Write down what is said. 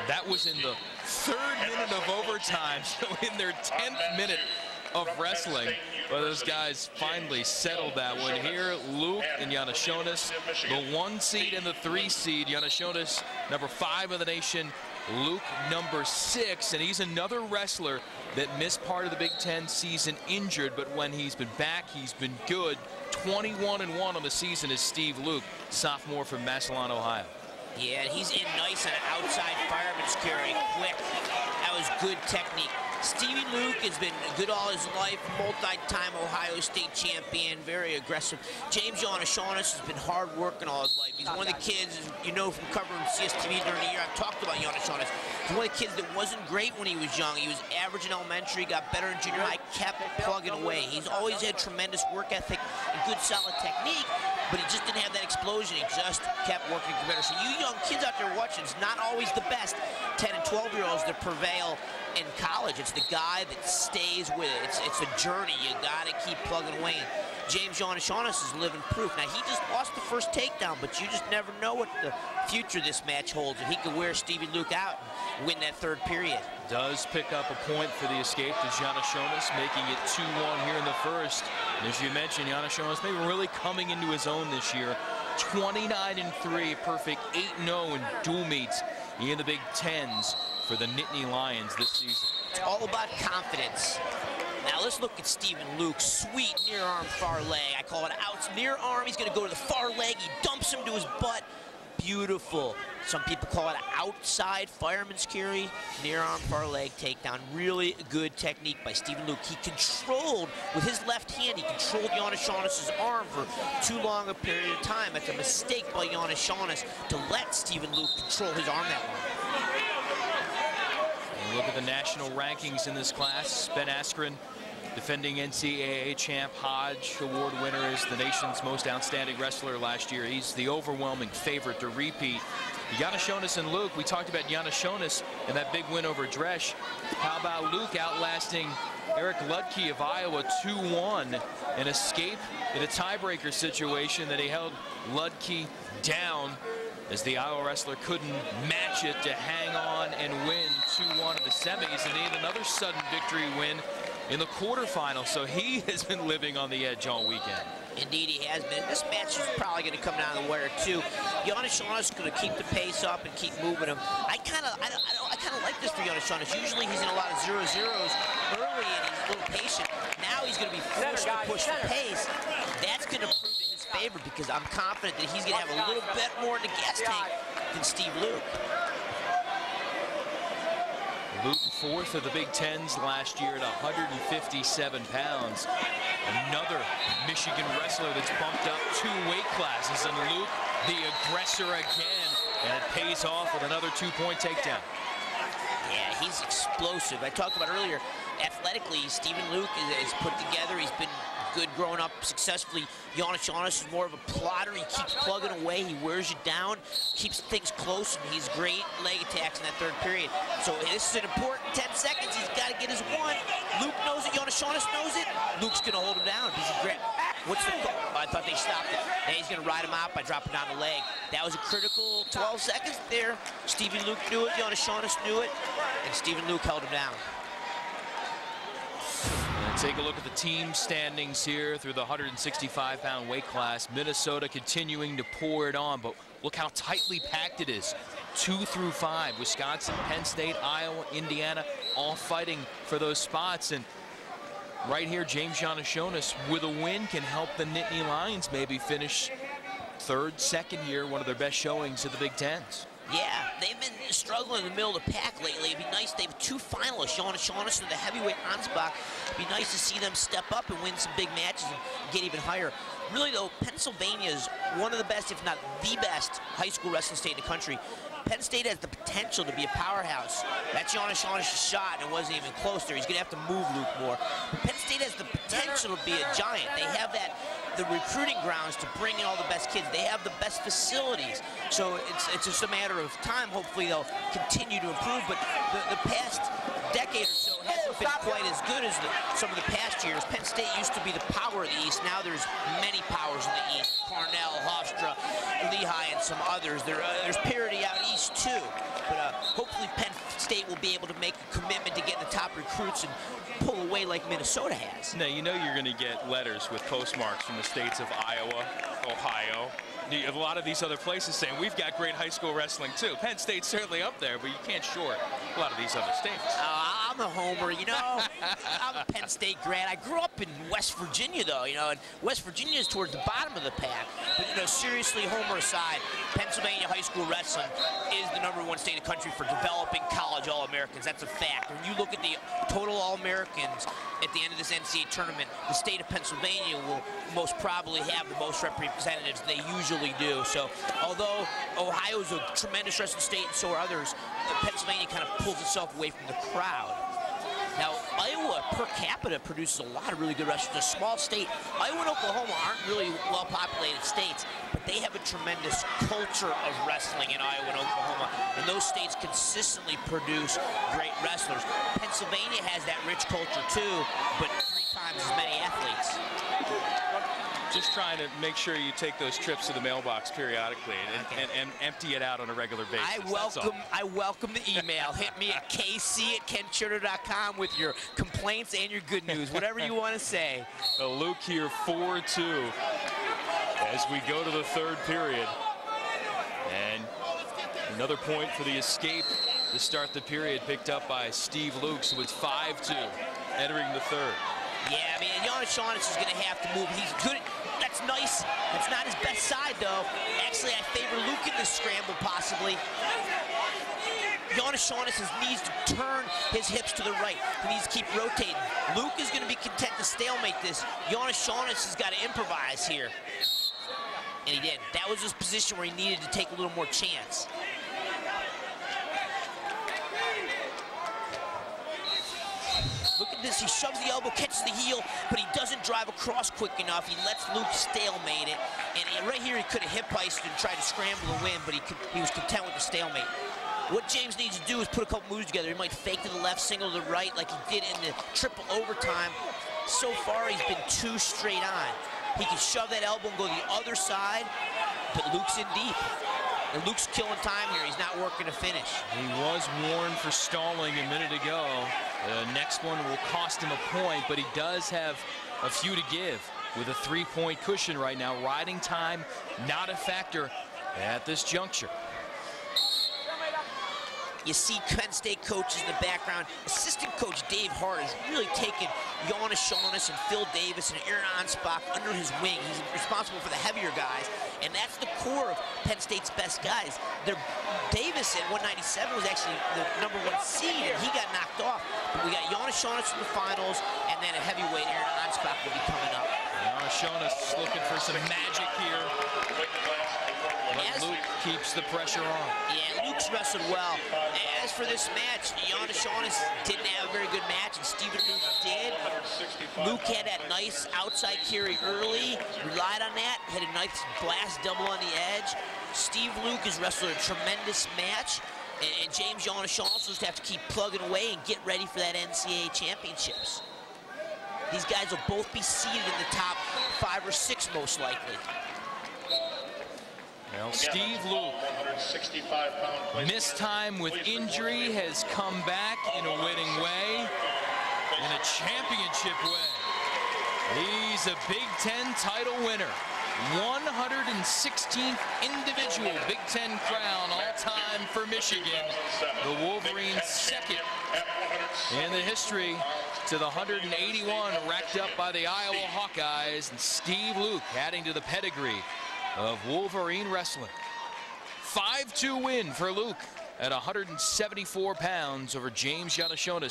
That was in the 3rd minute of overtime, so in their 10th minute of wrestling. Well, those guys finally settled that one here. Luke and Yonushonis, the 1 seed and the 3 seed. Yonushonis, number 5 of the nation. Luke, number 6, and he's another wrestler that missed part of the Big Ten season injured, but when he's been back, he's been good. 21-1 on the season is Steve Luke, sophomore from Massillon, Ohio. Yeah, and he's in nice on an outside fireman's carry, quick. That was good technique. Stevie Luke has been good all his life, multi-time Ohio State champion, very aggressive. James Yonushonis has been hard working all his life. He's one of the kids, you know, from covering CSTV during the year. I've talked about Yonushonis. He's one of the kids that wasn't great when he was young. He was average in elementary, got better in junior high, kept plugging away. He's always had tremendous work ethic and good solid technique, but he just didn't have that explosion. He just kept working better. So you young kids out there watching, it's not always the best 10 and 12-year-olds that prevail in college. It's the guy that stays with it. It's a journey. You got to keep plugging away. And James Yonushonis is living proof. Now, he just lost the first takedown, but you just never know what the future of this match holds. If he could wear Stevie Luke out and win that 3rd period. Does pick up a point for the escape to Yonushonis, making it 2-1 here in the 1st. And as you mentioned, Yonushonis maybe really coming into his own this year. 29-3, perfect 8-0 in dual meets in the Big Tens for the Nittany Lions this season. It's all about confidence. Now let's look at Stephen Luke. Sweet near arm, far leg. I call it out near arm. He's going to go to the far leg. He dumps him to his butt. Beautiful. Some people call it outside fireman's carry, near arm, far leg takedown. Really good technique by Stephen Luke. He controlled, with his left hand, he controlled Yonushonis' arm for too long a period of time. That's a mistake by Yonushonis to let Stephen Luke control his arm that long. And look at the national rankings in this class. Ben Askren, defending NCAA champ, Hodge Award winner, is the nation's most outstanding wrestler last year. He's the overwhelming favorite to repeat. Yonushonis and Luke, we talked about Yonushonis and that big win over Dresch. How about Luke outlasting Eric Ludke of Iowa 2-1, an escape in a tiebreaker situation that he held Ludke down as the Iowa wrestler couldn't match it to hang on and win 2-1 in the semis, and he had another sudden victory win in the quarterfinal, so he has been living on the edge all weekend. Indeed, he has been. This match is probably going to come down to the wire too. Yonushonis is going to keep the pace up and keep moving him. I kind of like this for Yonushonis. Usually he's in a lot of 0-0s early and he's a little patient. Now he's going to be forced to push the pace. That's going to prove in his favor because I'm confident that he's going to have a little bit more in the gas tank than Steve Luke. Luke, 4th of the Big Tens last year at 157 pounds. Another Michigan wrestler that's bumped up 2 weight classes, and Luke, the aggressor again, and it pays off with another 2-point takedown. Yeah, he's explosive. I talked about earlier, athletically, Stephen Luke is put together. He's been good growing up successfully. Yonushonis is more of a plotter. He keeps plugging away. He wears you down, keeps things close, and he's great leg attacks in that 3rd period. So this is an important 10 seconds. He's got to get his one. Luke knows it. Yonushonis knows it. Luke's going to hold him down. He's a grip. What's the goal? I thought they stopped it. Now he's going to ride him out by dropping down the leg. That was a critical 12 seconds there. Stevie Luke knew it. Yonushonis knew it. And Stephen Luke held him down. Take a look at the team standings here through the 165-pound weight class. Minnesota continuing to pour it on, but look how tightly packed it is. 2 through 5, Wisconsin, Penn State, Iowa, Indiana, all fighting for those spots. And right here, James Yonushonis with a win can help the Nittany Lions maybe finish 3rd, 2nd year, one of their best showings at the Big Tens. Yeah, they've been struggling in the middle of the pack lately. It'd be nice. They have 2 finalists, Yonushonis and the heavyweight Ansbach. It'd be nice to see them step up and win some big matches and get even higher. Really, though, Pennsylvania is one of the best, if not the best, high school wrestling state in the country. Penn State has the potential to be a powerhouse. That's Yonushonis' shot, and it wasn't even close there. He's going to have to move Luke more. But Penn State has the potential to be a giant. They have the recruiting grounds to bring in all the best kids. They have the best facilities. So it's just a matter of time. Hopefully they'll continue to improve. But the past decade or so hasn't been quite as good as some of the past years. Penn State used to be the power of the East. Now there's many powers in the East. Cornell, Hofstra, Lehigh, and some others. There's parity out east. these two. But hopefully Penn State will be able to make a commitment to get the top recruits and pull away like Minnesota has. Now, you know you're going to get letters with postmarks from the states of Iowa, Ohio, a lot of these other places saying we've got great high school wrestling too. Penn State's certainly up there, but you can't short a lot of these other states. I'm a homer, you know. I'm a Penn State grad. I grew up in West Virginia, though, you know, and West Virginia is towards the bottom of the pack. But, you know, seriously, homer aside, Pennsylvania high school wrestling is the #1 state in the country for developing college All-Americans. That's a fact. When you look at the total All-Americans at the end of this NCAA tournament, the state of Pennsylvania will most probably have the most representatives they usually do. So, although Ohio is a tremendous wrestling state, and so are others, Pennsylvania kind of pulls itself away from the crowd. Now, Iowa per capita produces a lot of really good wrestlers. It's a small state. Iowa and Oklahoma aren't really well-populated states, but they have a tremendous culture of wrestling in Iowa and Oklahoma, and those states consistently produce great wrestlers. Pennsylvania has that rich culture too, but 3 times as many athletes. Just trying to make sure you take those trips to the mailbox periodically and empty it out on a regular basis. I welcome the email. Hit me at kc@kenshirter.com with your complaints and your good news, whatever you want to say. Luke here 4-2 as we go to the 3rd period. And another point for the escape to start the period picked up by Steve Luke, so it's 5-2 entering the 3rd. Yeah, I mean, Yonushonis is going to have to move. He's good. That's nice. That's not his best side, though. Actually, I favor Luke in this scramble, possibly. Yonushonis needs to turn his hips to the right. He needs to keep rotating. Luke is going to be content to stalemate this. Yonushonis has got to improvise here. And he did. That was his position where he needed to take a little more chance. Look at this, he shoves the elbow, catches the heel, but he doesn't drive across quick enough. He lets Luke stalemate it. And right here, he could have hip-heisted and tried to scramble to win, but he was content with the stalemate. What James needs to do is put a couple moves together. He might fake to the left, single to the right, like he did in the triple overtime. So far, he's been 2 straight on. He can shove that elbow and go the other side, but Luke's in deep. And Luke's killing time here. He's not working to finish. He was warned for stalling a minute ago. The next one will cost him a point, but he does have a few to give with a 3-point cushion right now. Riding time, not a factor at this juncture. You see Penn State coaches in the background. Assistant coach Dave Hart has really taken Yonushonis and Phil Davis and Aaron Anspach under his wing. He's responsible for the heavier guys, and that's the core of Penn State's best guys. Davis at 197 was actually the #1 seed, and he got knocked off. But we got Yonushonis in the finals, and then a heavyweight, Aaron Anspach, will be coming up. Yonushonis looking for some magic here. But Luke keeps the pressure on. Yeah, Luke's wrestled well. As for this match, Yonushonis didn't have a very good match, and Stephen Luke did. Luke had that nice outside carry early, relied on that, had a nice blast double on the edge. Steve Luke has wrestled a tremendous match, and James Yonushonis will just have to keep plugging away and get ready for that NCAA championships. These guys will both be seated in the top 5 or 6 most likely. Well, Steve Luke, missed time with injury, has come back in a winning way, in a championship way. He's a Big Ten title winner. 116th individual Big Ten crown all-time for Michigan. The Wolverines' second in the history to the 181 racked up by the Iowa Hawkeyes. And Steve Luke adding to the pedigree of Wolverine wrestling. 5-2 win for Luke at 174 pounds over James Yonushonis.